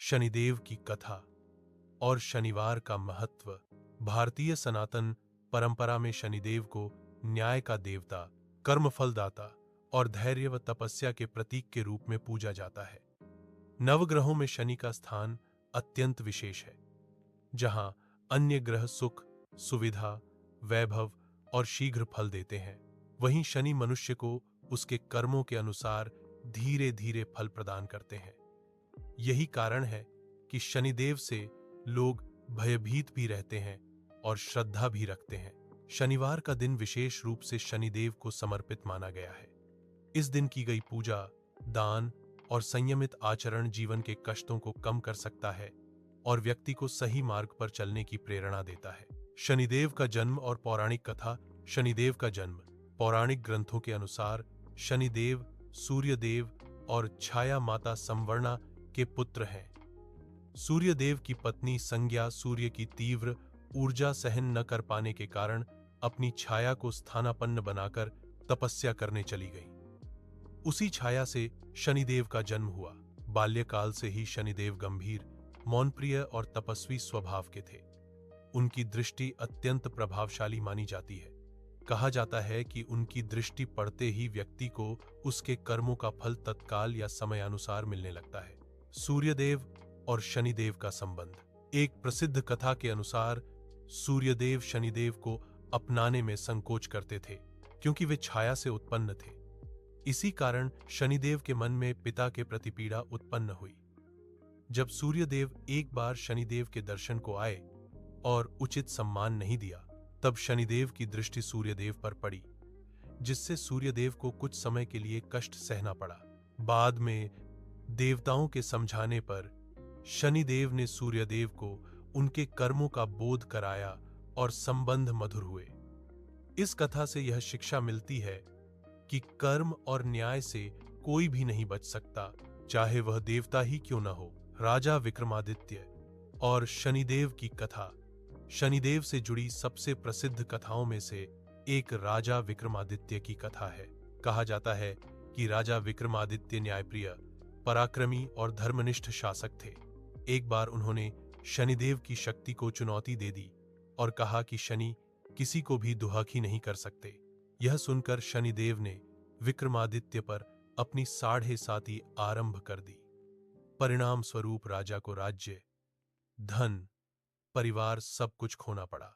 शनिदेव की कथा और शनिवार का महत्व। भारतीय सनातन परंपरा में शनिदेव को न्याय का देवता, कर्मफलदाता और धैर्य व तपस्या के प्रतीक के रूप में पूजा जाता है। नवग्रहों में शनि का स्थान अत्यंत विशेष है। जहां अन्य ग्रह सुख, सुविधा, वैभव और शीघ्र फल देते हैं, वहीं शनि मनुष्य को उसके कर्मों के अनुसार धीरे धीरे फल प्रदान करते हैं। यही कारण है कि शनिदेव से लोग भयभीत भी रहते हैं और श्रद्धा भी रखते हैं। शनिवार का दिन विशेष रूप से शनिदेव को समर्पित माना गया है। इस दिन की गई पूजा, दान और संयमित आचरण जीवन के कष्टों को कम कर सकता है और व्यक्ति को सही मार्ग पर चलने की प्रेरणा देता है। शनिदेव का जन्म और पौराणिक कथा। शनिदेव का जन्म। पौराणिक ग्रंथों के अनुसार शनिदेव सूर्यदेव और छाया माता संवर्णा के पुत्र हैं। सूर्यदेव की पत्नी संज्ञा सूर्य की तीव्र ऊर्जा सहन न कर पाने के कारण अपनी छाया को स्थानापन्न बनाकर तपस्या करने चली गई। उसी छाया से शनिदेव का जन्म हुआ। बाल्यकाल से ही शनिदेव गंभीर, मौनप्रिय और तपस्वी स्वभाव के थे। उनकी दृष्टि अत्यंत प्रभावशाली मानी जाती है। कहा जाता है कि उनकी दृष्टि पड़ते ही व्यक्ति को उसके कर्मों का फल तत्काल या समयानुसार मिलने लगता है। सूर्यदेव और शनिदेव का संबंध। एक प्रसिद्ध कथा के अनुसार सूर्यदेव शनिदेव को अपनाने में संकोच करते थे, क्योंकि वे छाया से उत्पन्न थे। इसी कारण शनिदेव के मन में पिता के प्रति पीड़ा उत्पन्न हुई। जब सूर्यदेव एक बार शनिदेव के दर्शन को आए और उचित सम्मान नहीं दिया, तब शनिदेव की दृष्टि सूर्यदेव पर पड़ी, जिससे सूर्यदेव को कुछ समय के लिए कष्ट सहना पड़ा। बाद में देवताओं के समझाने पर शनिदेव ने सूर्यदेव को उनके कर्मों का बोध कराया और संबंध मधुर हुए। इस कथा से यह शिक्षा मिलती है कि कर्म और न्याय से कोई भी नहीं बच सकता, चाहे वह देवता ही क्यों न हो। राजा विक्रमादित्य और शनिदेव की कथा। शनिदेव से जुड़ी सबसे प्रसिद्ध कथाओं में से एक राजा विक्रमादित्य की कथा है। कहा जाता है कि राजा विक्रमादित्य न्यायप्रिय, पराक्रमी और धर्मनिष्ठ शासक थे। एक बार उन्होंने शनिदेव की शक्ति को चुनौती दे दी और कहा कि शनि किसी को भी दुहाकी नहीं कर सकते। यह सुनकर शनिदेव ने विक्रमादित्य पर अपनी 7.5 आरंभ कर दी। परिणाम स्वरूप राजा को राज्य, धन, परिवार सब कुछ खोना पड़ा।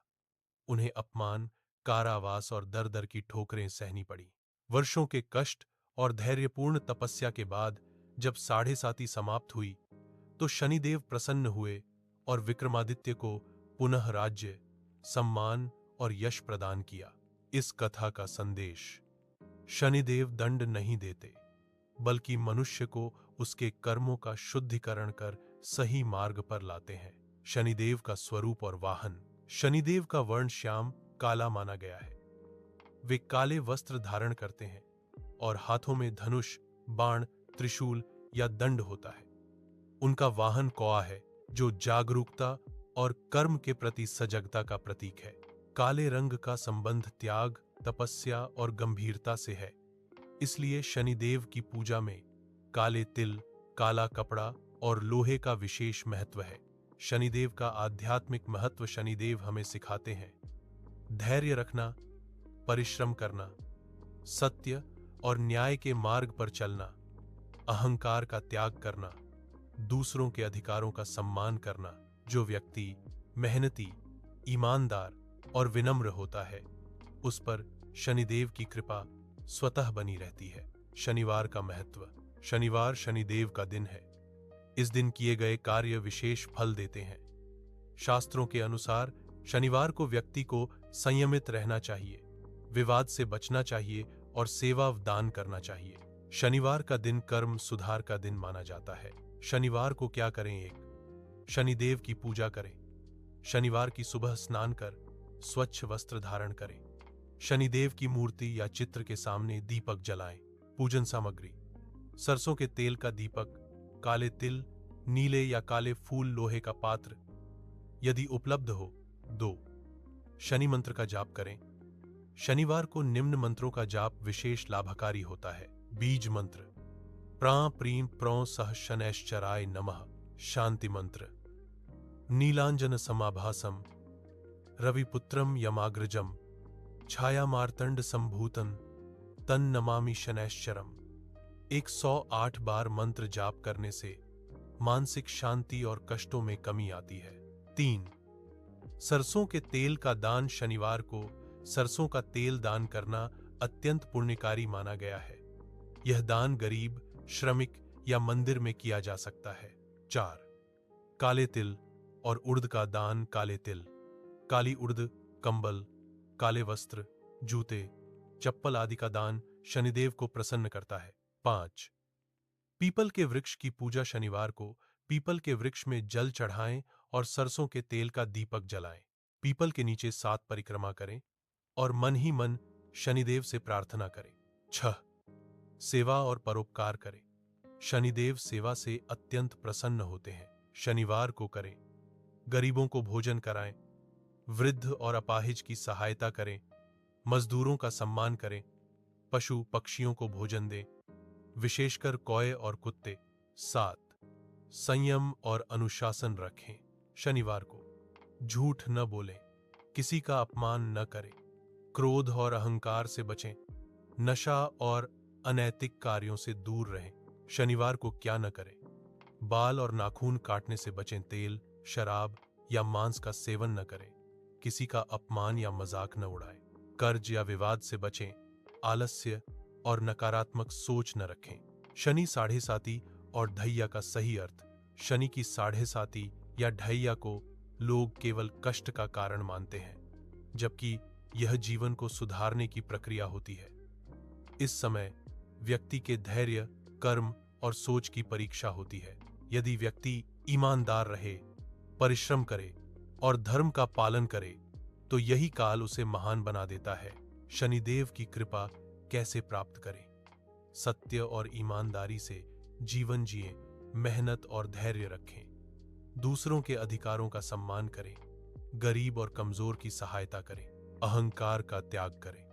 उन्हें अपमान, कारावास और दर दर की ठोकरें सहनी पड़ी। वर्षों के कष्ट और धैर्यपूर्ण तपस्या के बाद जब 7.5 समाप्त हुई, तो शनिदेव प्रसन्न हुए और विक्रमादित्य को पुनः राज्य, सम्मान और यश प्रदान किया। इस कथा का संदेश। शनिदेव दंड नहीं देते, बल्कि मनुष्य को उसके कर्मों का शुद्धिकरण कर सही मार्ग पर लाते हैं। शनिदेव का स्वरूप और वाहन। शनिदेव का वर्ण श्याम काला माना गया है। वे काले वस्त्र धारण करते हैं और हाथों में धनुष, बाण, त्रिशूल या दंड होता है। उनका वाहन कौआ है, जो जागरूकता और कर्म के प्रति सजगता का प्रतीक है। काले रंग का संबंध त्याग, तपस्या और गंभीरता से है। इसलिए शनिदेव की पूजा में काले तिल, काला कपड़ा और लोहे का विशेष महत्व है। शनिदेव का आध्यात्मिक महत्व। शनिदेव हमें सिखाते हैं धैर्य रखना, परिश्रम करना, सत्य और न्याय के मार्ग पर चलना, अहंकार का त्याग करना, दूसरों के अधिकारों का सम्मान करना। जो व्यक्ति मेहनती, ईमानदार और विनम्र होता है, उस पर शनिदेव की कृपा स्वतः बनी रहती है। शनिवार का महत्व। शनिवार शनिदेव का दिन है। इस दिन किए गए कार्य विशेष फल देते हैं। शास्त्रों के अनुसार शनिवार को व्यक्ति को संयमित रहना चाहिए, विवाद से बचना चाहिए और सेवा व दान करना चाहिए। शनिवार का दिन कर्म सुधार का दिन माना जाता है। शनिवार को क्या करें? 1. शनिदेव की पूजा करें। शनिवार की सुबह स्नान कर स्वच्छ वस्त्र धारण करें। शनिदेव की मूर्ति या चित्र के सामने दीपक जलाएं। पूजन सामग्री: सरसों के तेल का दीपक, काले तिल, नीले या काले फूल, लोहे का पात्र यदि उपलब्ध हो। 2. शनि मंत्र का जाप करें। शनिवार को निम्न मंत्रों का जाप विशेष लाभकारी होता है। बीज मंत्र: प्रां प्रीं प्रौं सह शनैश्चराय नमः। शांति मंत्र। नीलांजन समाभासम रविपुत्रम यमाग्रजम छाया मार्तंड संभूतन तन नमामि शनैश्चरम। 108 बार मंत्र जाप करने से मानसिक शांति और कष्टों में कमी आती है। 3. सरसों के तेल का दान। शनिवार को सरसों का तेल दान करना अत्यंत पुण्यकारी माना गया है। यह दान गरीब, श्रमिक या मंदिर में किया जा सकता है। 4. काले तिल और उड़द का दान। काले तिल, काली उड़द, कंबल, काले वस्त्र, जूते, चप्पल आदि का दान शनिदेव को प्रसन्न करता है। 5. पीपल के वृक्ष की पूजा। शनिवार को पीपल के वृक्ष में जल चढ़ाएं और सरसों के तेल का दीपक जलाएं। पीपल के नीचे 7 परिक्रमा करें और मन ही मन शनिदेव से प्रार्थना करें। 6. सेवा और परोपकार करें। शनिदेव सेवा से अत्यंत प्रसन्न होते हैं। शनिवार को करें। गरीबों को भोजन कराएं, वृद्ध और अपाहिज की सहायता करें, मजदूरों का सम्मान करें, पशु पक्षियों को भोजन दें, विशेषकर कौए और कुत्ते। 7. संयम और अनुशासन रखें। शनिवार को झूठ न बोलें, किसी का अपमान न करें, क्रोध और अहंकार से बचें, नशा और अनैतिक कार्यों से दूर रहें। शनिवार को क्या न करें? बाल और नाखून काटने से बचें। तेल, शराब या मांस का सेवन न करें। किसी का अपमान या मजाक न उड़ाएं। कर्ज या विवाद से बचें। आलस्य और नकारात्मक सोच न रखें। शनि साढ़े साती और ढैया का सही अर्थ। शनि की साढ़े साती या ढैया को लोग केवल कष्ट का कारण मानते हैं, जबकि यह जीवन को सुधारने की प्रक्रिया होती है। इस समय व्यक्ति के धैर्य, कर्म और सोच की परीक्षा होती है। यदि व्यक्ति ईमानदार रहे, परिश्रम करे और धर्म का पालन करे तो यही काल उसे महान बना देता है। शनिदेव की कृपा कैसे प्राप्त करें? सत्य और ईमानदारी से जीवन जिएं, मेहनत और धैर्य रखें, दूसरों के अधिकारों का सम्मान करें, गरीब और कमजोर की सहायता करें, अहंकार का त्याग करें।